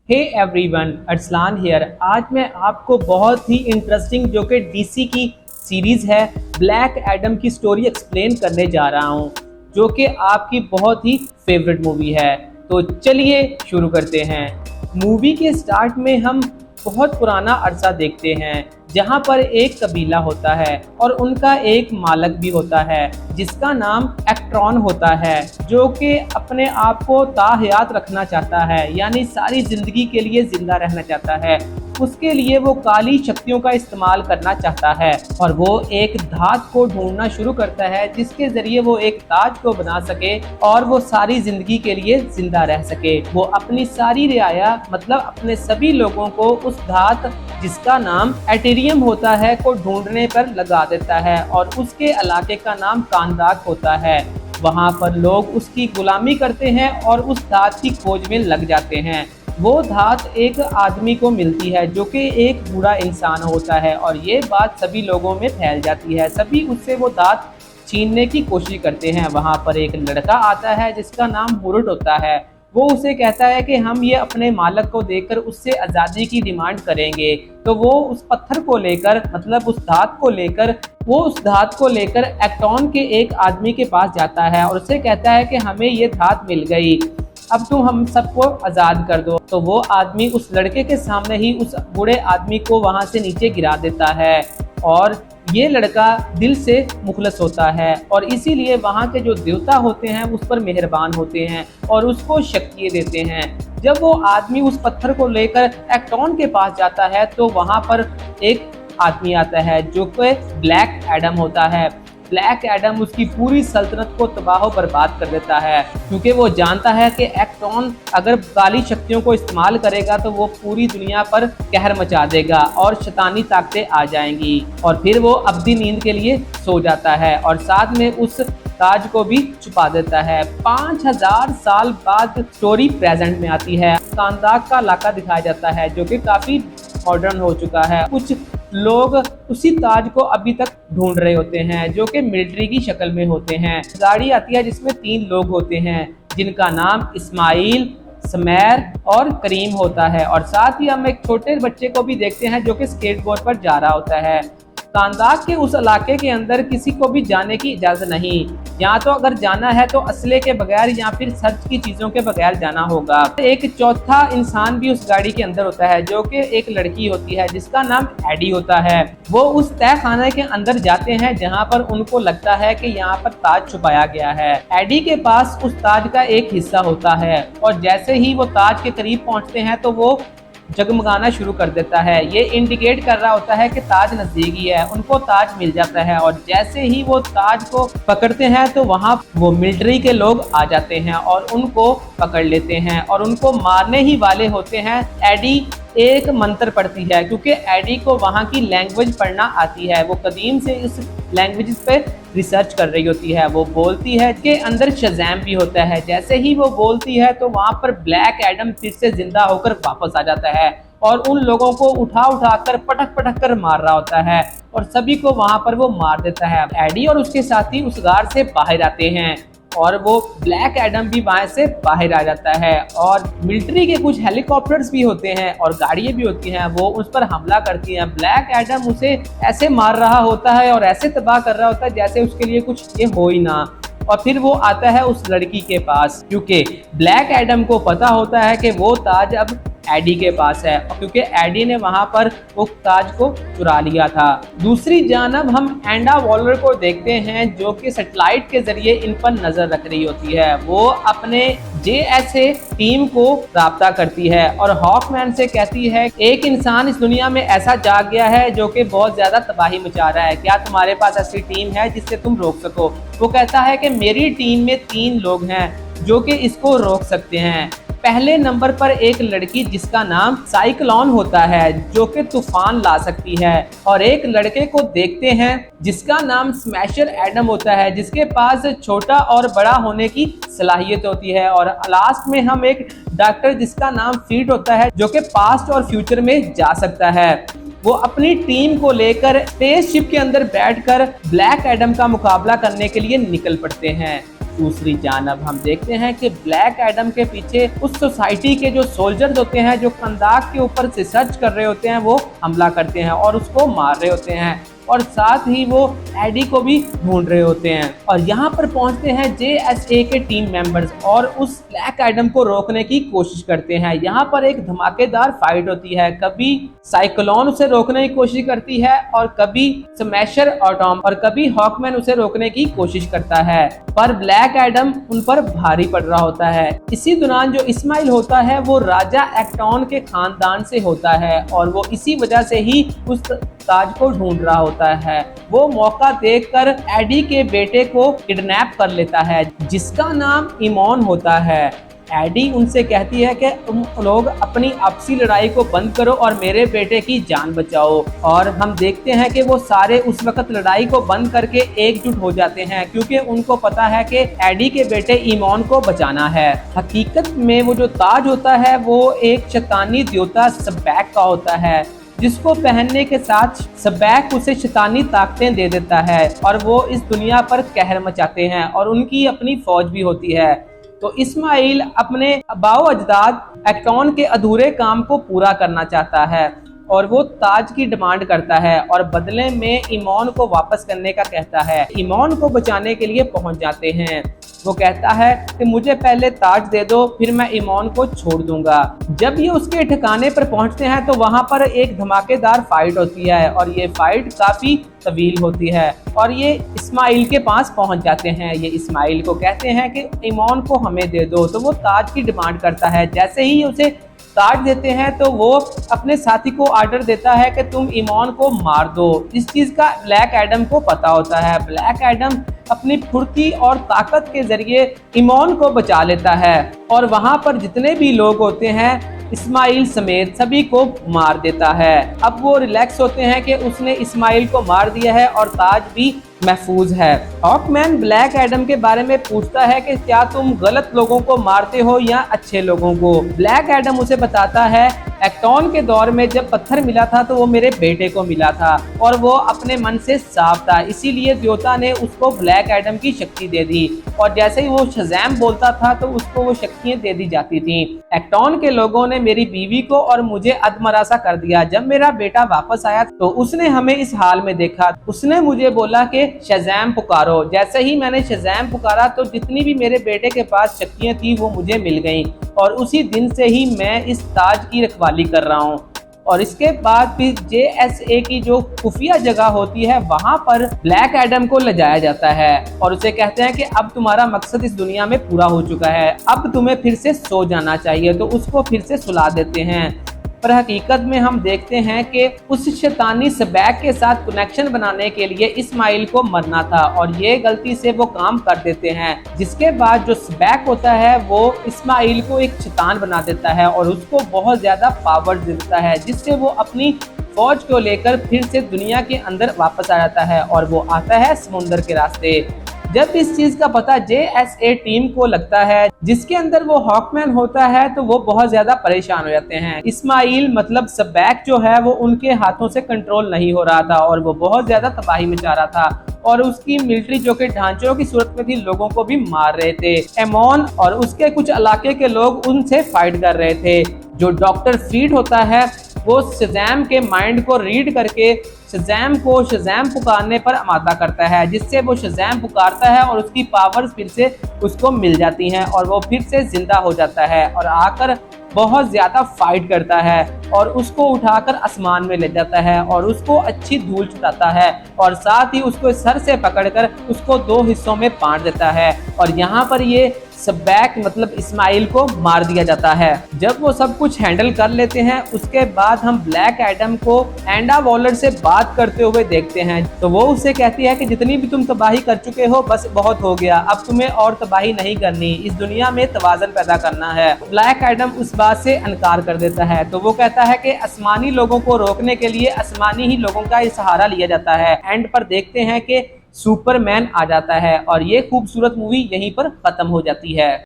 Hey everyone, Arsalan here. आज मैं आपको बहुत ही इंटरेस्टिंग जो कि डीसी की सीरीज है ब्लैक एडम की स्टोरी एक्सप्लेन करने जा रहा हूं, जो कि आपकी बहुत ही फेवरेट मूवी है। तो चलिए शुरू करते हैं। मूवी के स्टार्ट में हम बहुत पुराना अरसा देखते हैं जहां पर एक कबीला होता है और उनका एक मालिक भी होता है जिसका नाम एक्ट्रॉन होता है, जो कि अपने आप को ताहयात रखना चाहता है, यानी सारी जिंदगी के लिए जिंदा रहना चाहता है। उसके लिए वो काली शक्तियों का इस्तेमाल करना चाहता है और वो एक धात को ढूंढना शुरू करता है जिसके जरिए वो एक ताज को बना सके और वो सारी जिंदगी के लिए जिंदा रह सके। वो अपनी सारी रियाया मतलब अपने सभी लोगों को उस धात जिसका नाम एटेरियम होता है को ढूंढने पर लगा देता है और उसके इलाके का नाम कांदाक होता है। वहाँ पर लोग उसकी गुलामी करते हैं और उस धात की खोज में लग जाते हैं। वो धात एक आदमी को मिलती है जो कि एक बूढ़ा इंसान होता है और ये बात सभी लोगों में फैल जाती है। सभी उससे वो धात छीनने की कोशिश करते हैं। वहाँ पर एक लड़का आता है जिसका नाम हुरुट होता है। वो उसे कहता है कि हम ये अपने मालिक को देकर उससे आज़ादी की डिमांड करेंगे। तो वो उस पत्थर को लेकर मतलब उस धात को लेकर एक्टॉन के एक आदमी के पास जाता है और उससे कहता है कि हमें ये धात मिल गई, अब तुम हम सबको आज़ाद कर दो। तो वो आदमी उस लड़के के सामने ही उस बूढ़े आदमी को वहाँ से नीचे गिरा देता है और ये लड़का दिल से मुखलस होता है और इसीलिए वहाँ के जो देवता होते हैं उस पर मेहरबान होते हैं और उसको शक्तियाँ देते हैं। जब वो आदमी उस पत्थर को लेकर एक्टॉन के पास जाता है तो वहाँ पर एक आदमी आता है जो कि ब्लैक एडम होता है। ब्लैक एडम उसकी पूरी सल्तनत को तबाह बर्बाद कर देता है क्योंकि वो जानता है कि एक्टॉन अगर काली शक्तियों को इस्तेमाल करेगा तो वो पूरी दुनिया पर कहर मचा देगा और शैतानी ताकतें आ जाएंगी। और फिर वो अब्दी नींद के लिए सो जाता है और साथ में उस ताज को भी छुपा देता है। 5000 साल बाद स्टोरी प्रेजेंट में आती है। कांदाक का इलाका दिखाया जाता है जो कि काफ़ी मॉडर्न हो चुका है। कुछ लोग उसी ताज को अभी तक ढूंढ रहे होते हैं जो कि मिलिट्री की शक्ल में होते हैं। गाड़ी आती है जिसमें 3 लोग होते हैं जिनका नाम इस्माइल, समैर और करीम होता है और साथ ही हम एक छोटे बच्चे को भी देखते हैं जो कि स्केटबोर्ड पर जा रहा होता है। कांदाक के उस इलाके के अंदर किसी को भी जाने की इजाज़त नहीं। यहाँ तो अगर जाना है तो असले के बगैर या फिर सर्च की चीज़ों के बगैर जाना होगा। एक चौथा इंसान भी उस गाड़ी के अंदर होता है जो कि एक लड़की होती है जिसका नाम एडी होता है। वो उस तह खाने के अंदर जाते हैं जहाँ पर उनको लगता है कि यहाँ पर ताज छुपाया गया है। एडी के पास उस ताज का एक हिस्सा होता है और जैसे ही वो ताज के करीब पहुँचते हैं तो वो जगमगाना शुरू कर देता है। ये इंडिकेट कर रहा होता है कि ताज नज़दीकी है। उनको ताज मिल जाता है और जैसे ही वो ताज को पकड़ते हैं तो वहाँ वो मिलिट्री के लोग आ जाते हैं और उनको पकड़ लेते हैं और उनको मारने ही वाले होते हैं। एडी एक मंत्र पढ़ती है क्योंकि एडी को वहाँ की लैंग्वेज पढ़ना आती है। वो कदीम से इस लैंग्वेज पे रिसर्च कर रही होती है। वो बोलती है कि अंदर शज़ैम भी होता है। जैसे ही वो बोलती है तो वहाँ पर ब्लैक एडम फिर से जिंदा होकर वापस आ जाता है और उन लोगों को उठा कर पटक कर मार रहा होता है और सभी को वहाँ पर वो मार देता है। एडी और उसके साथी उस गार से बाहर आते हैं और वो ब्लैक एडम भी वहाँ से बाहर आ जाता है और मिलिट्री के कुछ हेलीकॉप्टर्स भी होते हैं और गाड़ियाँ भी होती हैं, वो उस पर हमला करती हैं। ब्लैक एडम उसे ऐसे मार रहा होता है और ऐसे तबाह कर रहा होता है जैसे उसके लिए कुछ ये हो ही ना। और फिर वो आता है उस लड़की के पास क्योंकि ब्लैक एडम को पता होता है कि वो ताज अब एडी के पास है क्योंकि एडी ने वहां पर वो ताज को चुरा लिया था। दूसरी जानब हम एंडा वॉलर को देखते हैं जो कि सैटेलाइट के जरिए इन पर नजर रख रही होती है। वो अपने JSA टीम को राब्ता करती है और हॉकमैन से कहती है एक इंसान इस दुनिया में ऐसा जाग गया है जो कि बहुत ज्यादा तबाही मचा रहा है, क्या तुम्हारे पास ऐसी टीम है जिससे तुम रोक सको? वो कहता है कि मेरी टीम में 3 लोग हैं जो कि इसको रोक सकते हैं। पहले नंबर पर एक लड़की जिसका नाम साइक्लोन होता है जो कि तूफान ला सकती है और एक लड़के को देखते हैं जिसका नाम स्मैशर एडम होता है जिसके पास छोटा और बड़ा होने की सलाहियत होती है। और लास्ट में हम एक डॉक्टर जिसका नाम फीट होता है जो कि पास्ट और फ्यूचर में जा सकता है। वो अपनी टीम को लेकर स्पेसशिप के अंदर बैठकर ब्लैक एडम का मुकाबला करने के लिए निकल पड़ते हैं। दूसरी जानब हम देखते हैं कि ब्लैक एडम के पीछे उस सोसाइटी के जो सोल्जर्स होते हैं जो कंदाक के ऊपर से सर्च कर रहे होते हैं, वो हमला करते हैं और उसको मार रहे होते हैं और साथ ही वो एडी को भी ढूंढ रहे होते हैं। और यहाँ पर पहुंचते हैं JSA के टीम मेंबर्स और उस ब्लैक एडम को रोकने की कोशिश करते हैं। यहाँ पर एक धमाकेदार फाइट होती है, कभी साइक्लोन उसे रोकने की कोशिश करती है और कभी स्मैशर एटॉम और कभी हॉकमैन उसे रोकने की कोशिश करता है, पर ब्लैक एडम उन पर भारी पड़ रहा होता है। इसी दौरान जो इस्माइल होता है वो राजा एक्टॉन के खानदान से होता है और वो इसी वजह से ही उस ताज को ढूंढ रहा होता है। वो मौका देखकर एडी के बेटे को किडनैप कर लेता है जिसका नाम इमोन होता है। एडी उनसे कहती है कि तुम लोग अपनी आपसी लड़ाई को बंद करो और मेरे बेटे की जान बचाओ। और हम देखते हैं कि वो सारे उस वक्त लड़ाई को बंद करके एकजुट हो जाते हैं क्योंकि उनको पता है कि एडी के बेटे इमोन को बचाना है। हकीकत में वो जो ताज होता है वो एक शैतानी देवता सबैक का होता है जिसको पहनने के साथ सबैक उसे शैतानी ताकतें दे देता है और वो इस दुनिया पर कहर मचाते हैं और उनकी अपनी फौज भी होती है। तो इस्माइल अपने आबाओ अजदाद एक्टॉन के अधूरे काम को पूरा करना चाहता है और वो ताज की डिमांड करता है और बदले में इमोन को वापस करने का कहता है। इमोन को बचाने के लिए पहुंच जाते हैं। वो कहता है कि मुझे पहले ताज दे दो फिर मैं इमोन को छोड़ दूंगा। जब ये उसके ठिकाने पर पहुंचते हैं तो वहां पर एक धमाकेदार फाइट होती है और ये फाइट काफी तवील होती है और ये इस्माइल के पास पहुंच जाते हैं। ये इस्माइल को कहते हैं कि इमोन को हमें दे दो, तो वो ताज की डिमांड करता है। जैसे ही उसे ताज देते हैं तो वो अपने साथी को ऑर्डर देता है कि तुम इमोन को मार दो। इस चीज का ब्लैक एडम को पता होता है। ब्लैक एडम अपनी फुर्ती और ताकत के जरिए इमोन को बचा लेता है और वहां पर जितने भी लोग होते हैं इस्माइल समेत सभी को मार देता है। अब वो रिलैक्स होते हैं कि उसने इस्माइल को मार दिया है और ताज भी महफूज है। हॉकमैन ब्लैक एडम के बारे में पूछता है कि क्या तुम गलत लोगों को मारते हो या अच्छे लोगों को। ब्लैक एडम उसे बताता है एक्टॉन के दौर में जब पत्थर मिला था तो वो मेरे बेटे को मिला था और वो अपने मन से साफ था, इसीलिए देवता ने उसको ब्लैक एडम की शक्ति दे दी और जैसे ही वो शज़ैम बोलता था तो उसको वो शक्तियां दे दी जाती थी। एक्टॉन के लोगों ने मेरी बीवी को और मुझे अधमरासा कर दिया। जब मेरा बेटा वापस आया तो उसने हमें इस हाल में देखा। उसने मुझे बोला कि शज़ैम पुकारो। जैसे ही मैंने शज़ैम पुकारा तो जितनी भी मेरे बेटे के पास शक्तियां थी वो मुझे मिल गईं और उसी दिन से ही मैं इस ताज की रखवाली कर रहा हूँ। और इसके बाद फिर JSA की जो खुफिया जगह होती है वहां पर ब्लैक एडम को ले जाया जाता है और उसे कहते हैं कि अब तुम्हारा मकसद इस दुनिया में पूरा हो चुका है, अब तुम्हें फिर से सो जाना चाहिए। तो उसको फिर से सुला देते हैं, पर हकीकत में हम देखते हैं कि उस शैतानी सबैक के साथ कनेक्शन बनाने के लिए इस्माइल को मरना था और ये गलती से वो काम कर देते हैं, जिसके बाद जो सबैक होता है वो इस्माइल को एक शैतान बना देता है और उसको बहुत ज्यादा पावर देता है, जिससे वो अपनी फौज को लेकर फिर से दुनिया के अंदर वापस आ जाता है और वो आता है समुंदर के रास्ते। जब इस चीज का पता JSA टीम को लगता है जिसके अंदर वो हॉकमैन होता है तो वो बहुत ज्यादा परेशान हो जाते हैं। इस्माइल मतलब सबैक जो है वो उनके हाथों से कंट्रोल नहीं हो रहा था और वो बहुत ज्यादा तबाही मचा रहा था और उसकी मिलिट्री जो कि ढांचों की सूरत में थी लोगों को भी मार रहे थे। एमोन और उसके कुछ इलाके के लोग उनसे फाइट कर रहे थे। जो डॉक्टर फ्रीड होता है वो शज़ैम के माइंड को रीड करके शज़ैम को शज़ैम पुकारने पर आमादा करता है, जिससे वो शज़ैम पुकारता है और उसकी पावर्स फिर से उसको मिल जाती हैं और वो फिर से जिंदा हो जाता है और आकर बहुत ज़्यादा फाइट करता है और उसको उठाकर आसमान में ले जाता है और उसको अच्छी धूल छुटाता है और साथ ही उसको सर से पकड़कर उसको 2 हिस्सों में बांट देता है और यहाँ पर ये सबैक मतलब इस्माइल को मार दिया जाता है। जब वो सब कुछ हैंडल कर लेते हैं उसके बाद हम ब्लैक एडम को एंडा वॉलर से बात करते हुए देखते हैं। तो वो उससे कहती है कि जितनी भी तुम तबाही कर चुके हो बस बहुत हो गया, अब तुम्हें और तबाही नहीं करनी, इस दुनिया में तवाज़न पैदा करना है। ब्लैक एडम उस बात से इनकार कर देता है। तो वो कहता है कि आसमानी लोगों को रोकने के लिए आसमानी ही लोगों का सहारा लिया जाता है। एंड पर देखते हैं कि सुपरमैन आ जाता है और ये खूबसूरत मूवी यहीं पर खत्म हो जाती है।